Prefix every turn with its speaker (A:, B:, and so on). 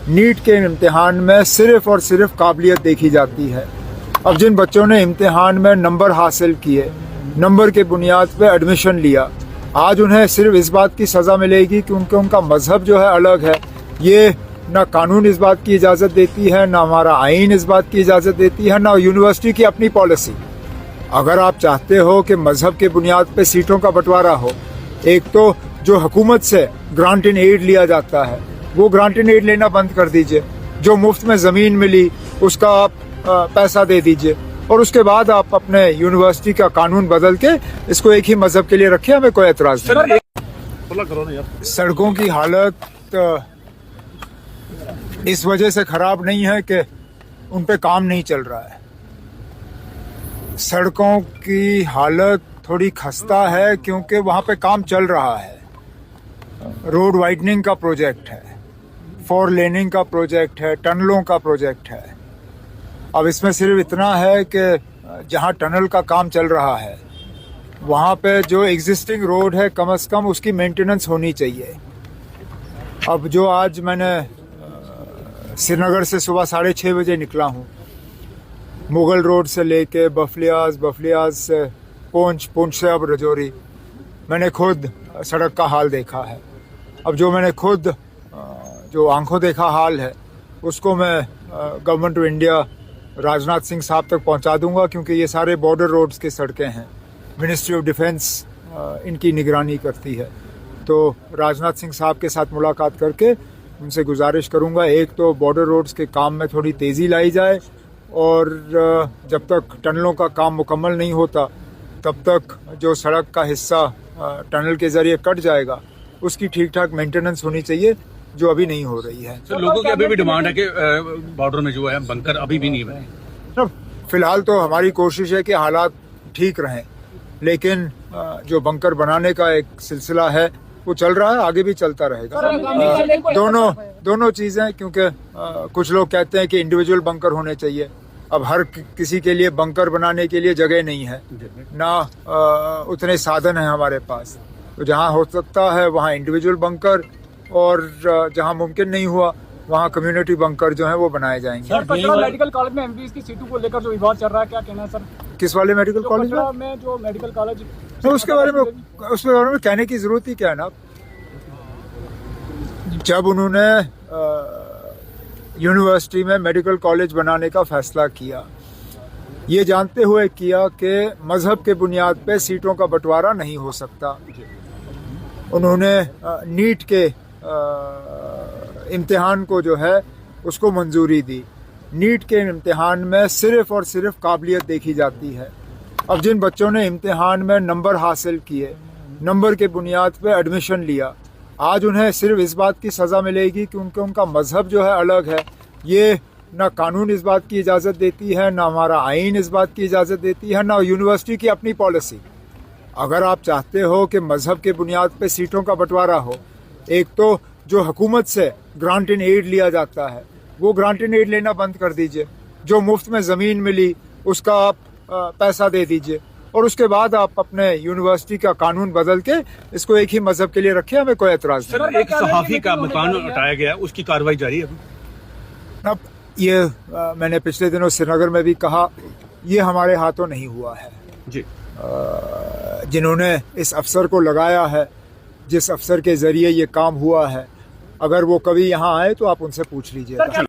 A: NEET के इम्तिहान में सिर्फ और सिर्फ काबिलियत देखी जाती है। अब जिन बच्चों ने इम्तिहान में नंबर हासिल किए, नंबर के बुनियाद पे एडमिशन लिया, आज उन्हें सिर्फ इस बात की सज़ा मिलेगी कि उनका मज़हब जो है अलग है। ये ना कानून इस बात की इजाज़त देती है, ना हमारा आइन इस बात की इजाज़त देती है, ना यूनिवर्सिटी की अपनी पॉलिसी। अगर आप चाहते हो कि मज़हब के बुनियाद पे सीटों का बंटवारा हो, एक तो जो हुकूमत से ग्रांट इन एड लिया जाता है वो ग्रांट इन एड लेना बंद कर दीजिए। जो मुफ्त में ज़मीन मिली उसका आप पैसा दे दीजिए और उसके बाद आप अपने यूनिवर्सिटी का कानून बदल के इसको एक ही मज़हब के लिए रखिए, हमें कोई एतराज़ नहीं। सड़कों की हालत इस वजह से ख़राब नहीं है कि उन पे काम नहीं चल रहा है। सड़कों की हालत थोड़ी खस्ता है क्योंकि वहाँ पे काम चल रहा है। रोड वाइडनिंग का प्रोजेक्ट है, 4 लेनिंग का प्रोजेक्ट है, टनलों का प्रोजेक्ट है। अब इसमें सिर्फ इतना है कि जहाँ टनल का काम चल रहा है वहाँ पे जो एग्जिस्टिंग रोड है कम से कम उसकी मेंटेनेंस होनी चाहिए। अब जो आज मैंने श्रीनगर से सुबह 6:30 बजे निकला हूँ, मुगल रोड से लेके बफलियाज से पूंछ से अब रजौरी, मैंने खुद सड़क का हाल देखा है। अब जो मैंने खुद जो आंखों देखा हाल है उसको मैं government of India Rajnath Singh साहब तक पहुंचा दूंगा, क्योंकि ये सारे बॉर्डर रोड्स की सड़कें हैं। मिनिस्ट्री ऑफ डिफेंस इनकी निगरानी करती है। तो राजनाथ सिंह साहब के साथ मुलाकात करके उनसे गुजारिश करूंगा, एक तो बॉर्डर रोड्स के काम में थोड़ी तेज़ी लाई जाए और जब तक टनलों का काम मुकम्मल नहीं होता तब तक जो सड़क का हिस्सा टनल के ज़रिए कट जाएगा उसकी ठीक ठाक मेंटेनेंस होनी चाहिए, जो अभी नहीं हो रही है।
B: तो लोगों की अभी भी डिमांड है कि बॉर्डर में जो है बंकर अभी भी नहीं बने।
A: फिलहाल तो हमारी कोशिश है कि हालात ठीक रहें, लेकिन जो बंकर बनाने का एक सिलसिला है वो चल रहा है, आगे भी चलता रहेगा। दोनों चीज़ें, क्योंकि कुछ लोग कहते हैं कि इंडिविजुअल बंकर होने चाहिए। अब हर किसी के लिए बंकर बनाने के लिए जगह नहीं है, ना उतने साधन हैं हमारे पास। तो जहाँ हो सकता है वहाँ इंडिविजुअल बंकर, और जहाँ मुमकिन नहीं हुआ वहाँ कम्युनिटी बंकर जो है वो बनाए जाएंगे।
C: सर, मेडिकल कॉलेज में एमबीबीएस की सीटों को लेकर जो विवाद चल रहा है, क्या कहना है सर?
A: किस वाले मेडिकल कॉलेज
C: में? जो मेडिकल कॉलेज,
A: तो उसके बारे में कहने की जरूरत ही क्या है ना। जब उन्होंने यूनिवर्सिटी में मेडिकल कॉलेज बनाने का फैसला किया, ये जानते हुए किया कि मजहब के बुनियाद पे सीटों का बंटवारा नहीं हो सकता। उन्होंने नीट के इम्तिहान को जो है उसको मंजूरी दी। नीट के इम्तिहान में सिर्फ और सिर्फ काबिलियत देखी जाती है। अब जिन बच्चों ने इम्तिहान में नंबर हासिल किए, नंबर के बुनियाद पे एडमिशन लिया, आज उन्हें सिर्फ इस बात की सज़ा मिलेगी कि उनका मज़हब जो है अलग है। ये ना कानून इस बात की इजाज़त देती है, ना हमारा आइन इस बात की इजाज़त देती है, ना यूनिवर्सिटी की अपनी पॉलिसी। अगर आप चाहते हो कि मज़हब के बुनियाद पे सीटों का बंटवारा हो, एक तो जो हुकूमत से ग्रांट इन एड लिया जाता है वो ग्रांट इन एड लेना बंद कर दीजिए। जो मुफ्त में ज़मीन मिली उसका आप पैसा दे दीजिए और उसके बाद आप अपने यूनिवर्सिटी का कानून बदल के इसको एक ही मज़हब के लिए रखिए, हमें कोई एतराज़ नहीं।
B: सर, एक सहाफ़ी का मकान उठाया गया, उसकी कार्रवाई जारी है।
A: अब ये मैंने पिछले दिनों श्रीनगर में भी कहा, ये हमारे हाथों नहीं हुआ है
B: जी।
A: जिन्होंने इस अफसर को लगाया है, जिस अफसर के ज़रिए ये काम हुआ है, अगर वो कभी यहाँ आए तो आप उनसे पूछ लीजिए।